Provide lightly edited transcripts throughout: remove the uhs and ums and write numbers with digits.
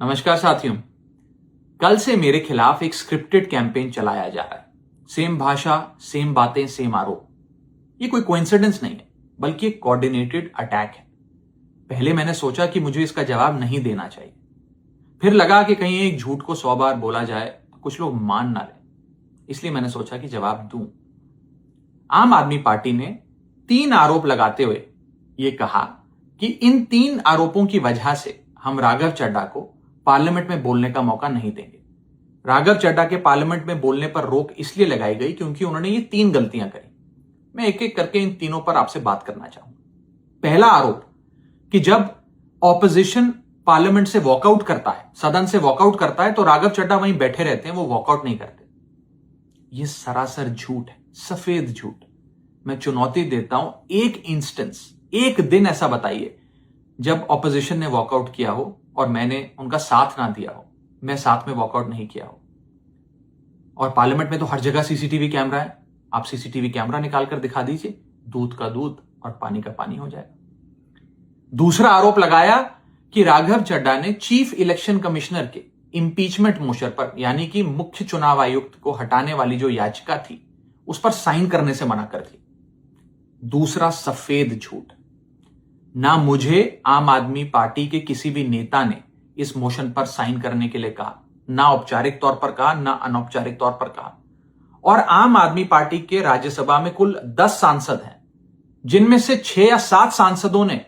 नमस्कार साथियों। कल से मेरे खिलाफ एक स्क्रिप्टेड कैंपेन चलाया जा रहा है। सेम भाषा, सेम बातें, सेम आरोप। ये कोई कोइंसिडेंस नहीं है, बल्कि एक कोऑर्डिनेटेड अटैक है। पहले मैंने सोचा कि मुझे इसका जवाब नहीं देना चाहिए। फिर लगा कि कहीं एक झूठ को 100 बार बोला जाए तो कुछ लोग मान ना लें, इसलिए मैंने सोचा कि जवाब दूं। आम आदमी पार्टी ने 3 आरोप लगाते हुए यह कहा कि इन 3 आरोपों की वजह से हम राघव चड्ढा को पार्लियामेंट में बोलने का मौका नहीं देंगे। राघव चड्ढा के पार्लियामेंट में बोलने पर रोक इसलिए लगाई गई क्योंकि उन्होंने ये 3 गलतियां करी। मैं एक एक करके इन तीनों पर आपसे बात करना चाहूंगा। पहला आरोप कि जब ऑपोजिशन पार्लियामेंट से वॉकआउट करता है, सदन से वॉकआउट करता है, तो राघव चड्ढा वहीं बैठे रहते हैं, वो वॉकआउट नहीं करते। यह सरासर झूठ है, सफेद झूठ। मैं चुनौती देता हूं, एक इंस्टेंस, एक दिन ऐसा बताइए जब ऑपोजिशन ने वॉकआउट किया हो और मैंने उनका साथ ना दिया हो, मैं साथ में वॉकआउट नहीं किया हो। और पार्लियामेंट में तो हर जगह सीसीटीवी कैमरा है। आप सीसीटीवी कैमरा निकाल कर दिखा दीजिए, दूध का दूध और पानी का पानी हो जाएगा। दूसरा आरोप लगाया कि राघव चड्ढा ने चीफ इलेक्शन कमिश्नर के इंपीचमेंट मोशन पर, यानी कि मुख्य चुनाव आयुक्त को हटाने वाली जो याचिका थी, उस पर साइन करने से मना कर दी। दूसरा सफेद झूठ। ना मुझे आम आदमी पार्टी के किसी भी नेता ने इस मोशन पर साइन करने के लिए कहा, ना औपचारिक तौर पर कहा, ना अनौपचारिक तौर पर कहा। और आम आदमी पार्टी के राज्यसभा में कुल 10 सांसद हैं, जिनमें से 6 या 7 सांसदों ने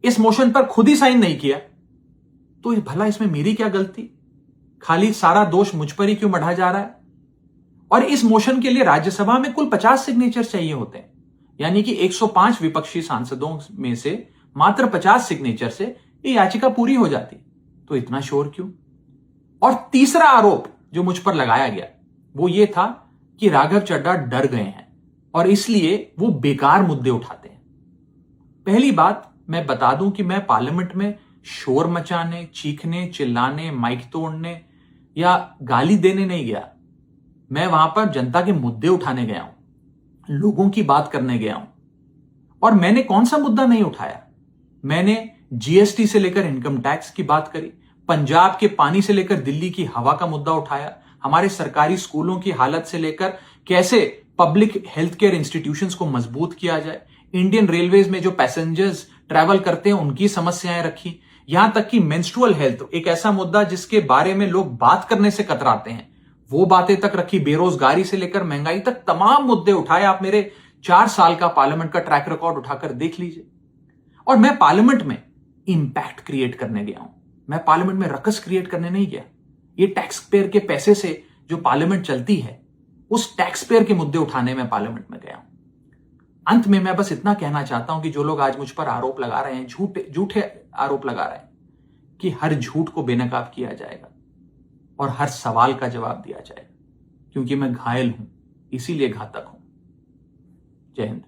इस मोशन पर खुद ही साइन नहीं किया। तो भला इसमें मेरी क्या गलती? खाली सारा दोष मुझ पर ही क्यों मढ़ा जा रहा है? और इस मोशन के लिए राज्यसभा में कुल 50 सिग्नेचर चाहिए होते हैं, यानी कि 105 विपक्षी सांसदों में से मात्र 50 सिग्नेचर से ये याचिका पूरी हो जाती। तो इतना शोर क्यों? और तीसरा आरोप जो मुझ पर लगाया गया वो ये था कि राघव चड्ढा डर गए हैं और इसलिए वो बेकार मुद्दे उठाते हैं। पहली बात मैं बता दूं कि मैं पार्लियामेंट में शोर मचाने, चीखने, चिल्लाने, माइक तोड़ने या गाली देने नहीं गया। मैं वहां पर जनता के मुद्दे उठाने गया हूं, लोगों की बात करने गया हूं। और मैंने कौन सा मुद्दा नहीं उठाया? मैंने जीएसटी से लेकर इनकम टैक्स की बात करी, पंजाब के पानी से लेकर दिल्ली की हवा का मुद्दा उठाया, हमारे सरकारी स्कूलों की हालत से लेकर कैसे पब्लिक हेल्थ केयर इंस्टीट्यूशंस को मजबूत किया जाए, इंडियन रेलवेज में जो पैसेंजर्स ट्रैवल करते हैं उनकी समस्याएं रखी, यहां तक कि मेंस्ट्रुअल हेल्थ, एक ऐसा मुद्दा जिसके बारे में लोग बात करने से कतराते हैं, वो बातें तक रखी। बेरोजगारी से लेकर महंगाई तक तमाम मुद्दे उठाए। आप मेरे 4 साल का पार्लियामेंट का ट्रैक रिकॉर्ड उठाकर देख लीजिए। और मैं पार्लियामेंट में इंपैक्ट क्रिएट करने गया हूं, मैं पार्लियामेंट में रकस क्रिएट करने नहीं गया। ये टैक्स पेयर के पैसे से जो पार्लियामेंट चलती है, उस टैक्स पेयर के मुद्दे उठाने में पार्लियामेंट में गया हूं। अंत में मैं बस इतना कहना चाहता हूं कि जो लोग आज मुझ पर आरोप लगा रहे हैं, झूठे आरोप लगा रहे हैं, कि हर झूठ को बेनकाब किया जाएगा और हर सवाल का जवाब दिया जाएगा, क्योंकि मैं घायल हूं, इसीलिए घातक हूं। जय हिंद।